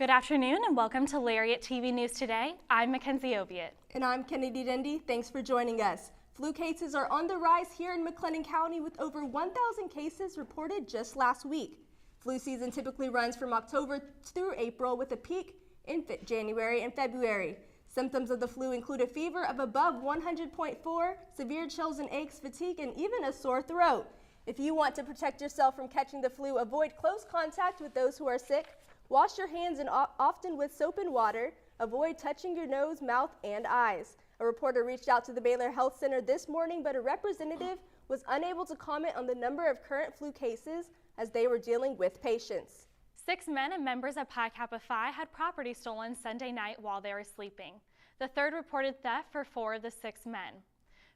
Good afternoon and welcome to Lariat TV News Today. I'm Mackenzie Oviatt. And I'm Kennedy Dendy. Thanks for joining us. Flu cases are on the rise here in McLennan County with over 1,000 cases reported just last week. Flu season typically runs from October through April with a peak in January and February. Symptoms of the flu include a fever of above 100.4, severe chills and aches, fatigue, and even a sore throat. If you want to protect yourself from catching the flu, avoid close contact with those who are sick. Wash your hands often with soap and water. Avoid touching your nose, mouth, and eyes. A reporter reached out to the Baylor Health Center this morning, but a representative was unable to comment on the number of current flu cases as they were dealing with patients. 6 men and members of Pi Kappa Phi had property stolen Sunday night while they were sleeping. The third reported theft for 4 of the 6 men.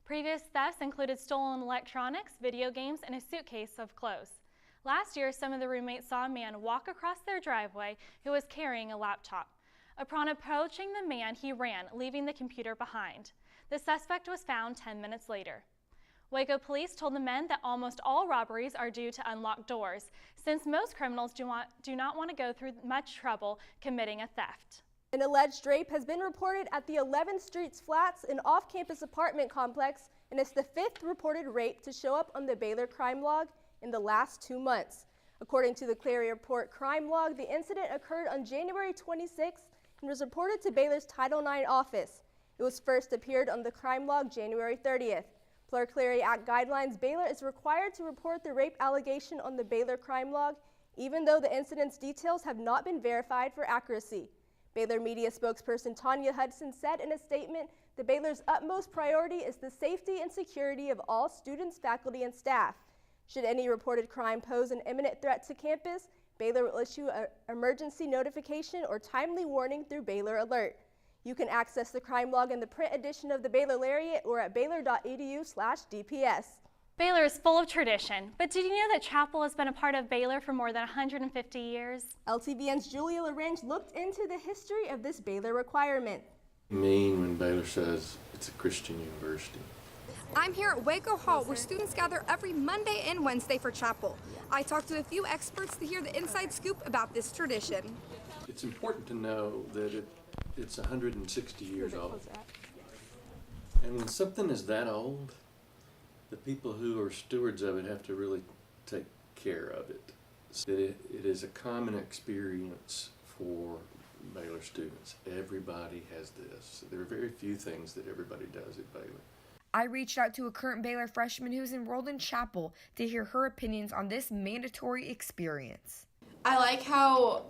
Previous thefts included stolen electronics, video games, and a suitcase of clothes. Last year, some of the roommates saw a man walk across their driveway who was carrying a laptop. Upon approaching the man, he ran, leaving the computer behind. The suspect was found 10 minutes later. Waco police told the men that almost all robberies are due to unlocked doors, since most criminals do not want to go through much trouble committing a theft. An alleged rape has been reported at the 11th Street Flats, an off-campus apartment complex, and it's the 5th reported rape to show up on the Baylor crime log in the last 2 months. According to the Clary Report crime log, the incident occurred on January 26th and was reported to Baylor's Title IX office. It was first appeared on the crime log January 30th. Per Clary Act guidelines, Baylor is required to report the rape allegation on the Baylor crime log, even though the incident's details have not been verified for accuracy. Baylor media spokesperson Tanya Hudson said in a statement that Baylor's utmost priority is the safety and security of all students, faculty, and staff. Should any reported crime pose an imminent threat to campus, Baylor will issue an emergency notification or timely warning through Baylor Alert. You can access the crime log in the print edition of the Baylor Lariat or at baylor.edu/DPS. Baylor is full of tradition, but did you know that chapel has been a part of Baylor for more than 150 years? LTVN's Julia Lorenz looked into the history of this Baylor requirement. Mean when Baylor says it's a Christian university. I'm here at Waco Hall, where students gather every Monday and Wednesday for chapel. I talked to a few experts to hear the inside scoop about this tradition. It's important to know that it's 160 years old. And when something is that old, the people who are stewards of it have to really take care of it. It is a common experience for Baylor students. Everybody has this. There are very few things that everybody does at Baylor. I reached out to a current Baylor freshman who's enrolled in chapel to hear her opinions on this mandatory experience. I like how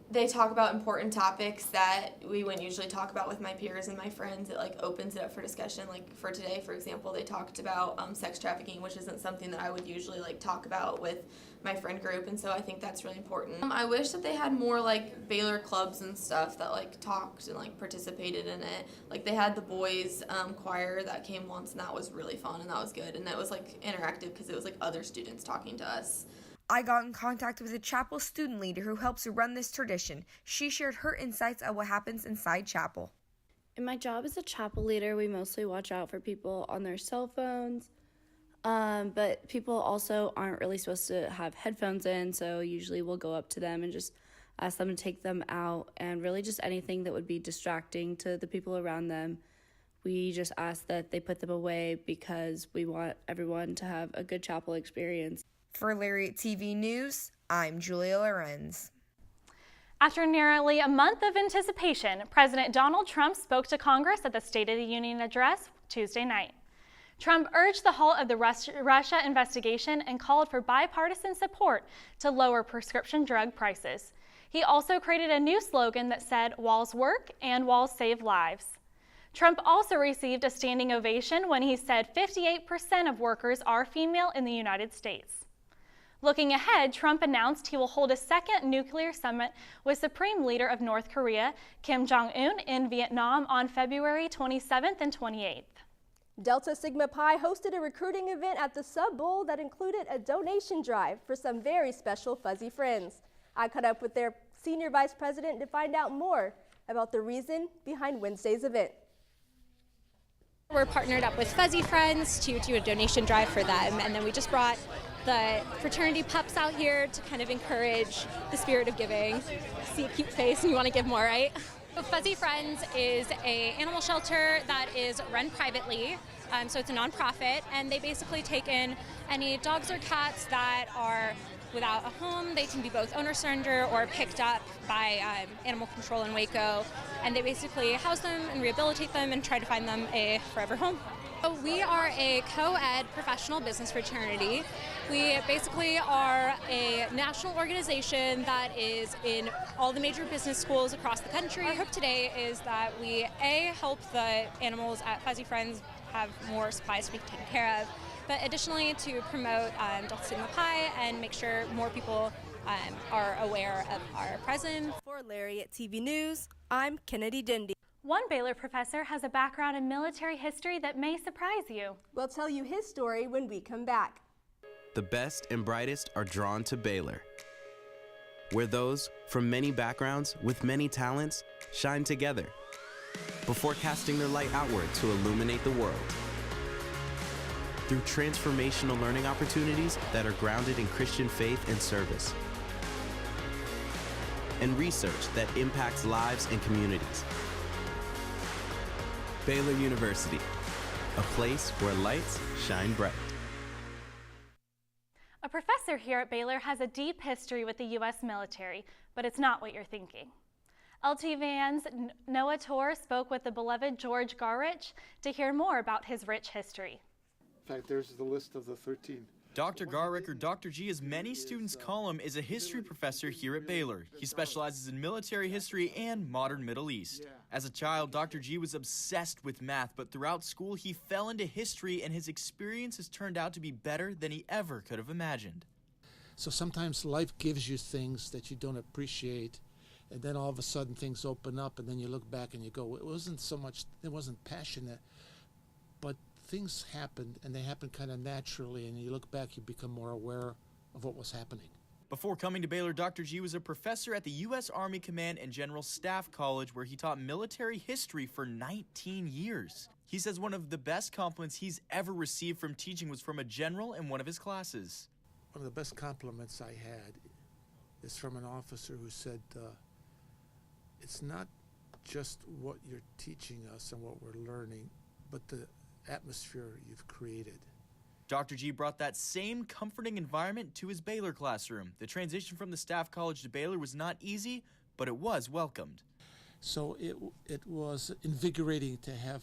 they talk about important topics that we wouldn't usually talk about with my peers and my friends. It opens it up for discussion. Like for today, for example, they talked about sex trafficking, which isn't something that I would usually talk about with my friend group, and so I think that's really important. I wish that they had more Baylor clubs and stuff that talked and participated in it. They had the boys choir that came once, and that was really fun and that was good, and that was interactive because it was other students talking to us. I got in contact with a chapel student leader who helps run this tradition. She shared her insights on what happens inside chapel. In my job as a chapel leader, we mostly watch out for people on their cell phones, but people also aren't really supposed to have headphones in, so usually we'll go up to them and just ask them to take them out, and really just anything that would be distracting to the people around them. We just ask that they put them away because we want everyone to have a good chapel experience. For Lariat TV News, I'm Julia Lorenz. After nearly a month of anticipation, President Donald Trump spoke to Congress at the State of the Union address Tuesday night. Trump urged the halt of the Russia investigation and called for bipartisan support to lower prescription drug prices. He also created a new slogan that said, "Walls work and walls save lives." Trump also received a standing ovation when he said 58% of workers are female in the United States. Looking ahead, Trump announced he will hold a second nuclear summit with Supreme Leader of North Korea, Kim Jong-un, in Vietnam on February 27th and 28th. Delta Sigma Pi hosted a recruiting event at the Sub Bowl that included a donation drive for some very special fuzzy friends. I caught up with their senior vice president to find out more about the reason behind Wednesday's event. We're partnered up with Fuzzy Friends to do a donation drive for them, and then we just brought the fraternity pups out here to kind of encourage the spirit of giving. See a cute face and you want to give more, right? Fuzzy Friends is an animal shelter that is run privately, so it's a nonprofit, and they basically take in any dogs or cats that are without a home. They can be both owner surrender or picked up by animal control in Waco, and they basically house them and rehabilitate them and try to find them a forever home. So we are a co-ed professional business fraternity. We basically are a national organization that is in all the major business schools across the country. Our hope today is that we, A, help the animals at Fuzzy Friends have more supplies to be taken care of, but additionally to promote Delta Sigma Pi and make sure more people are aware of our presence. For Lariat TV News, I'm Kennedy Dindy. One Baylor professor has a background in military history that may surprise you. We'll tell you his story when we come back. The best and brightest are drawn to Baylor, where those from many backgrounds with many talents shine together before casting their light outward to illuminate the world. Through transformational learning opportunities that are grounded in Christian faith and service, and research that impacts lives and communities. Baylor University, a place where lights shine bright. A professor here at Baylor has a deep history with the U.S. military, but it's not what you're thinking. LTVN's Noah Torr spoke with the beloved George Garrich to hear more about his rich history. In fact, there's the list of the 13. Dr. Garrich, or Dr. G as many students call him, is a history professor here at Baylor. He specializes in military history and modern Middle East. As a child, Dr. G was obsessed with math, but throughout school he fell into history, and his experiences turned out to be better than he ever could have imagined. So sometimes life gives you things that you don't appreciate, and then all of a sudden things open up, and then you look back and you go, it wasn't passionate, but things happened, and they happened kind of naturally, and you look back, you become more aware of what was happening. Before coming to Baylor, Dr. G was a professor at the U.S. Army Command and General Staff College, where he taught military history for 19 years. He says one of the best compliments he's ever received from teaching was from a general in one of his classes. One of the best compliments I had is from an officer who said, it's not just what you're teaching us and what we're learning, but the atmosphere you've created. Dr. G brought that same comforting environment to his Baylor classroom. The transition from the Staff College to Baylor was not easy, but it was welcomed. So it was invigorating to have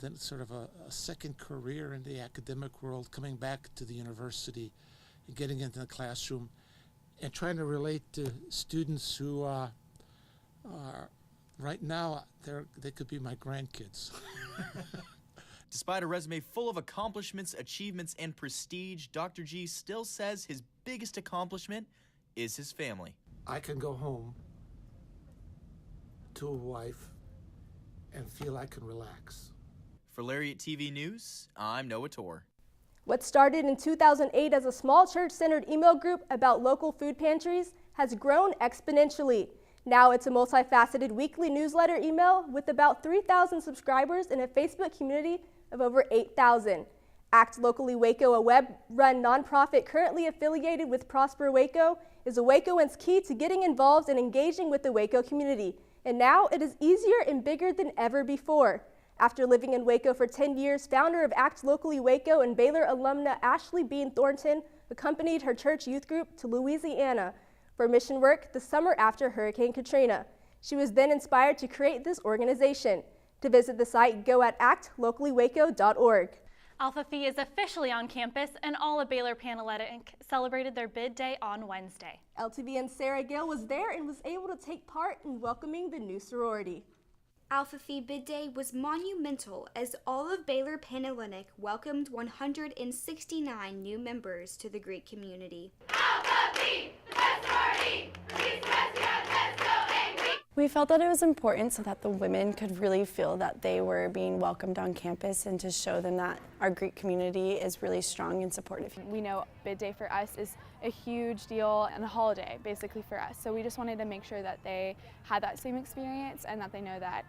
then sort of a second career in the academic world, coming back to the university and getting into the classroom and trying to relate to students who are right now, they could be my grandkids. Despite a resume full of accomplishments, achievements, and prestige, Dr. G still says his biggest accomplishment is his family. I can go home to a wife and feel I can relax. For Lariat TV News, I'm Noah Torr. What started in 2008 as a small church-centered email group about local food pantries has grown exponentially. Now it's a multifaceted weekly newsletter email with about 3,000 subscribers and a Facebook community of over 8,000. Act Locally Waco, a web-run nonprofit currently affiliated with Prosper Waco, is a Wacoan's key to getting involved and engaging with the Waco community. And now it is easier and bigger than ever before. After living in Waco for 10 years, founder of Act Locally Waco and Baylor alumna Ashley Bean Thornton accompanied her church youth group to Louisiana for mission work the summer after Hurricane Katrina. She was then inspired to create this organization. To visit the site, go at actlocallywaco.org. Alpha Phi is officially on campus, and all of Baylor Panhellenic celebrated their bid day on Wednesday. LTVN's Sarah Gale was there and was able to take part in welcoming the new sorority. Alpha Phi Bid Day was monumental as all of Baylor Panhellenic welcomed 169 new members to the Greek community. Alpha Phi, the best sorority, We felt that it was important so that the women could really feel that they were being welcomed on campus and to show them that our Greek community is really strong and supportive. We know Bid Day for us is a huge deal and a holiday basically for us. So we just wanted to make sure that they had that same experience and that they know that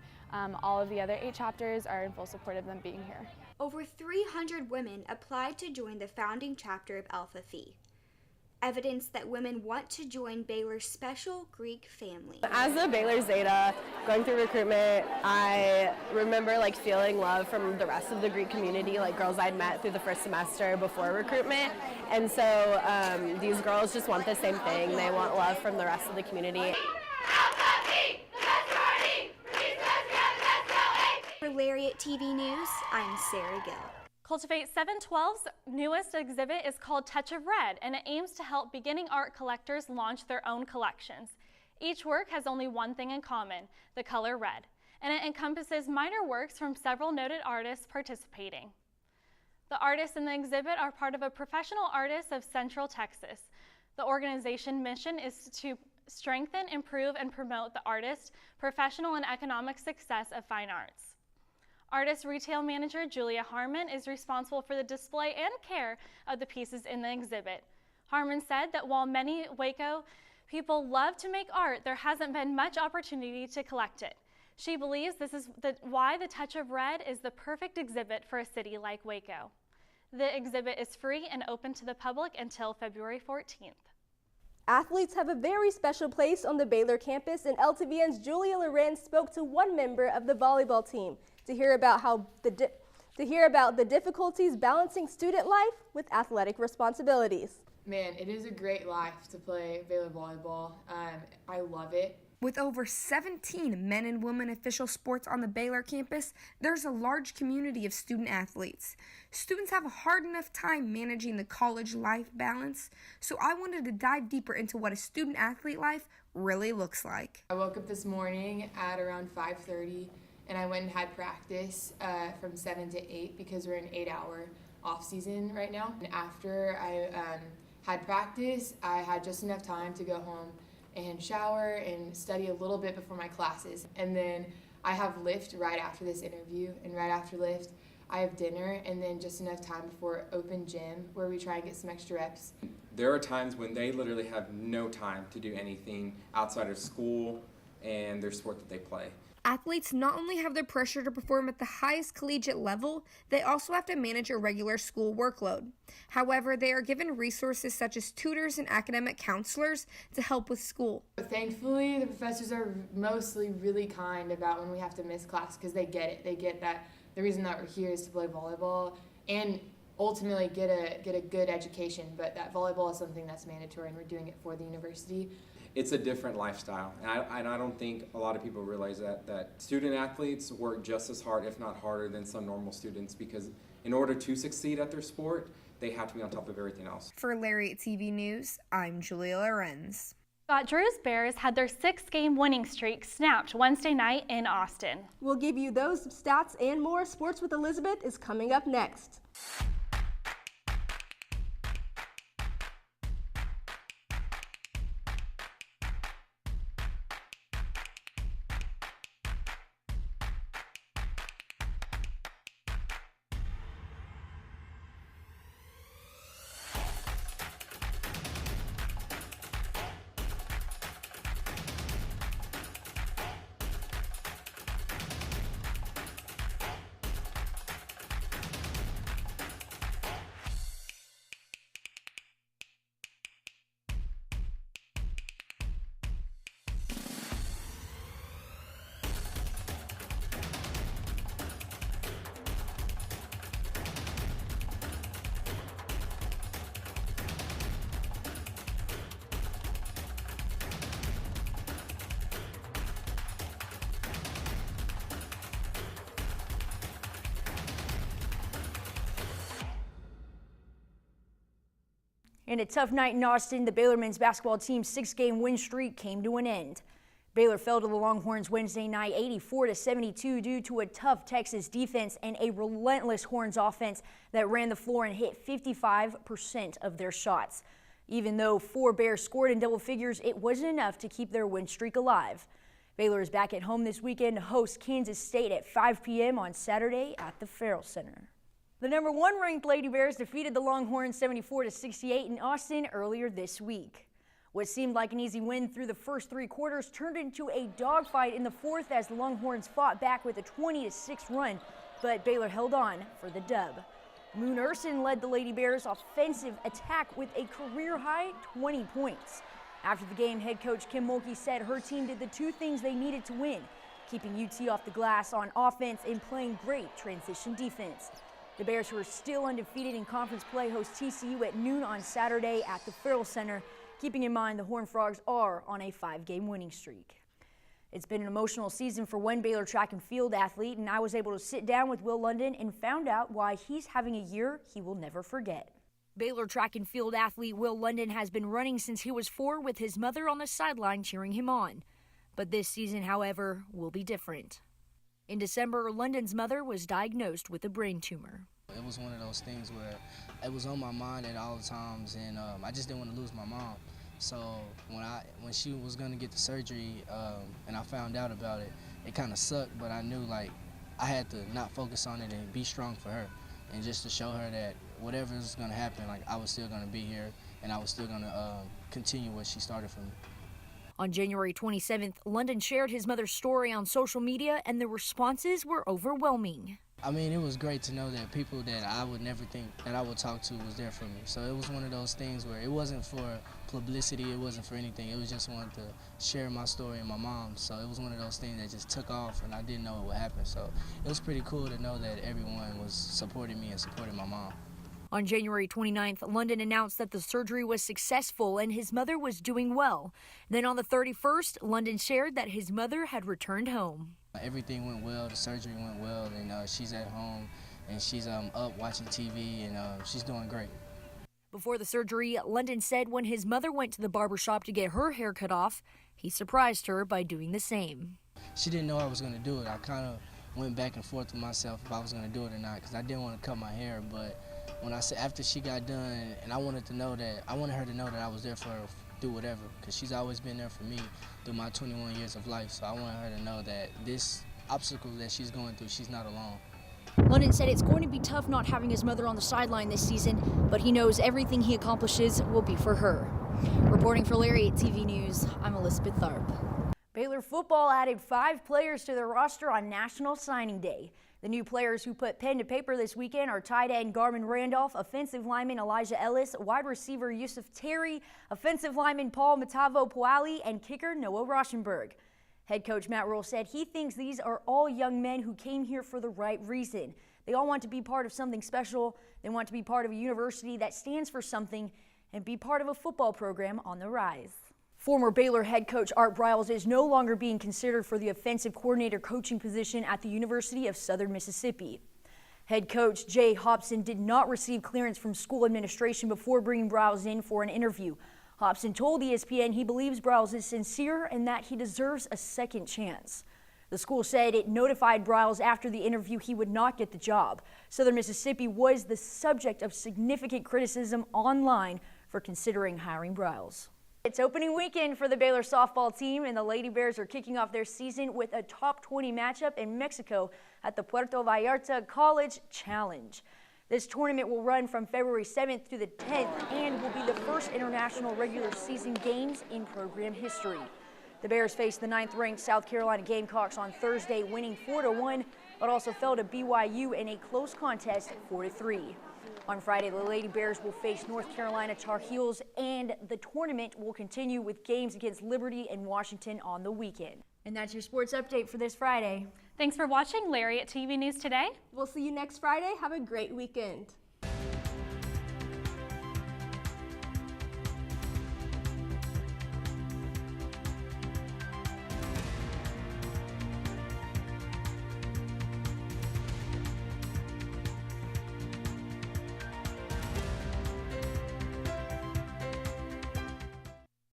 all of the other 8 chapters are in full support of them being here. over 300 women applied to join the founding chapter of Alpha Phi. Evidence that women want to join Baylor's special Greek family. As a Baylor Zeta, going through recruitment, I remember feeling love from the rest of the Greek community, girls I'd met through the first semester before recruitment. And so these girls just want the same thing. They want love from the rest of the community. For Lariat TV News, I'm Sarah Gill. Cultivate 712's newest exhibit is called Touch of Red, and it aims to help beginning art collectors launch their own collections. Each work has only one thing in common, the color red, and it encompasses minor works from several noted artists participating. The artists in the exhibit are part of a professional artists of Central Texas. The organization's mission is to strengthen, improve, and promote the artist, professional, and economic success of fine arts. Artist retail manager Julia Harmon is responsible for the display and care of the pieces in the exhibit. Harmon said that while many Waco people love to make art, there hasn't been much opportunity to collect it. She believes this is why the Touch of Red is the perfect exhibit for a city like Waco. The exhibit is free and open to the public until February 14th. Athletes have a very special place on the Baylor campus, and LTVN's Julia Lorenz spoke to one member of the volleyball team to hear about the difficulties balancing student life with athletic responsibilities. Man, it is a great life to play Baylor volleyball. I love it. With over 17 men and women official sports on the Baylor campus, there's a large community of student athletes. Students have a hard enough time managing the college life balance, so I wanted to dive deeper into what a student athlete life really looks like. I woke up this morning at around 5:30 and I went and had practice from 7 to 8 because we're in 8-hour off season right now. And after I had practice, I had just enough time to go home and shower and study a little bit before my classes. And then I have lift right after this interview, and right after lift I have dinner, and then just enough time before open gym where we try and get some extra reps. There are times when they literally have no time to do anything outside of school and their sport that they play. Athletes not only have the pressure to perform at the highest collegiate level, they also have to manage a regular school workload. However, they are given resources such as tutors and academic counselors to help with school. Thankfully, the professors are mostly really kind about when we have to miss class because they get it. They get that the reason that we're here is to play volleyball and ultimately get a good education, but that volleyball is something that's mandatory and we're doing it for the university. It's a different lifestyle, and I don't think a lot of people realize that student athletes work just as hard, if not harder, than some normal students, because in order to succeed at their sport, they have to be on top of everything else. For Lariat TV News, I'm Julia Lorenz. Scott Drew's Bears had their 6-game winning streak snapped Wednesday night in Austin. We'll give you those stats and more. Sports with Elizabeth is coming up next. In a tough night in Austin, the Baylor men's basketball team's 6-game win streak came to an end. Baylor fell to the Longhorns Wednesday night 84-72 due to a tough Texas defense and a relentless Horns offense that ran the floor and hit 55% of their shots. Even though 4 Bears scored in double figures, it wasn't enough to keep their win streak alive. Baylor is back at home this weekend to host Kansas State at 5 p.m. on Saturday at the Farrell Center. The number 1 ranked Lady Bears defeated the Longhorns 74-68 in Austin earlier this week. What seemed like an easy win through the first 3 quarters turned into a dogfight in the fourth as the Longhorns fought back with a 20-6 run, but Baylor held on for the dub. Moon Urson led the Lady Bears' offensive attack with a career-high 20 points. After the game, head coach Kim Mulkey said her team did the two things they needed to win, keeping UT off the glass on offense and playing great transition defense. The Bears, who are still undefeated in conference play, host TCU at noon on Saturday at the Farrell Center, keeping in mind the Horned Frogs are on a 5-game winning streak. It's been an emotional season for one Baylor track and field athlete, and I was able to sit down with Will London and found out why he's having a year he will never forget. Baylor track and field athlete Will London has been running since he was 4 with his mother on the sideline cheering him on. But this season, however, will be different. In December, London's mother was diagnosed with a brain tumor. It was one of those things where it was on my mind at all times, and I just didn't want to lose my mom. So when she was going to get the surgery and I found out about it, it kind of sucked, but I knew like I had to not focus on it and be strong for her, and just to show her that whatever is going to happen, like I was still going to be here and I was still going to continue what she started for me. On January 27th, London shared his mother's story on social media, and the responses were overwhelming. I mean, it was great to know that people that I would never think that I would talk to was there for me. So it was one of those things where it wasn't for publicity, it wasn't for anything. It was just wanted to share my story and my mom. So it was one of those things that just took off, and I didn't know it would happen. So it was pretty cool to know that everyone was supporting me and supporting my mom. On January 29th, London announced that the surgery was successful and his mother was doing well. Then on the 31st, London shared that his mother had returned home. Everything went well, the surgery went well, and she's at home and she's up watching TV, and she's doing great. Before the surgery, London said when his mother went to the barbershop to get her hair cut off, he surprised her by doing the same. She didn't know I was going to do it. I kind of went back and forth with myself if I was going to do it or not, because I didn't want to cut my hair. But when I said after she got done, and I wanted her to know that I was there for her through whatever, because she's always been there for me through my 21 years of life. So I wanted her to know that this obstacle that she's going through, she's not alone. London said it's going to be tough not having his mother on the sideline this season, but he knows everything he accomplishes will be for her. Reporting for Lariat TV News, I'm Elizabeth Tharp. Baylor football added 5 players to their roster on National Signing Day. The new players who put pen to paper this weekend are tight end Garmin Randolph, offensive lineman Elijah Ellis, wide receiver Yusuf Terry, offensive lineman Paul Matavo Poali, and kicker Noah Rauschenberg. Head coach Matt Rule said he thinks these are all young men who came here for the right reason. They all want to be part of something special. They want to be part of a university that stands for something and be part of a football program on the rise. Former Baylor head coach Art Briles is no longer being considered for the offensive coordinator coaching position at the University of Southern Mississippi. Head coach Jay Hobson did not receive clearance from school administration before bringing Briles in for an interview. Hobson told ESPN he believes Briles is sincere and that he deserves a second chance. The school said it notified Briles after the interview he would not get the job. Southern Mississippi was the subject of significant criticism online for considering hiring Briles. It's opening weekend for the Baylor softball team, and the Lady Bears are kicking off their season with a top 20 matchup in Mexico at the Puerto Vallarta College Challenge. This tournament will run from February 7th through the 10th and will be the first international regular season games in program history. The Bears faced the 9th-ranked South Carolina Gamecocks on Thursday, winning 4-1, but also fell to BYU in a close contest 4-3. On Friday, the Lady Bears will face North Carolina Tar Heels, and the tournament will continue with games against Liberty and Washington on the weekend. And that's your sports update for this Friday. Thanks for watching Lariat TV News today. We'll see you next Friday. Have a great weekend.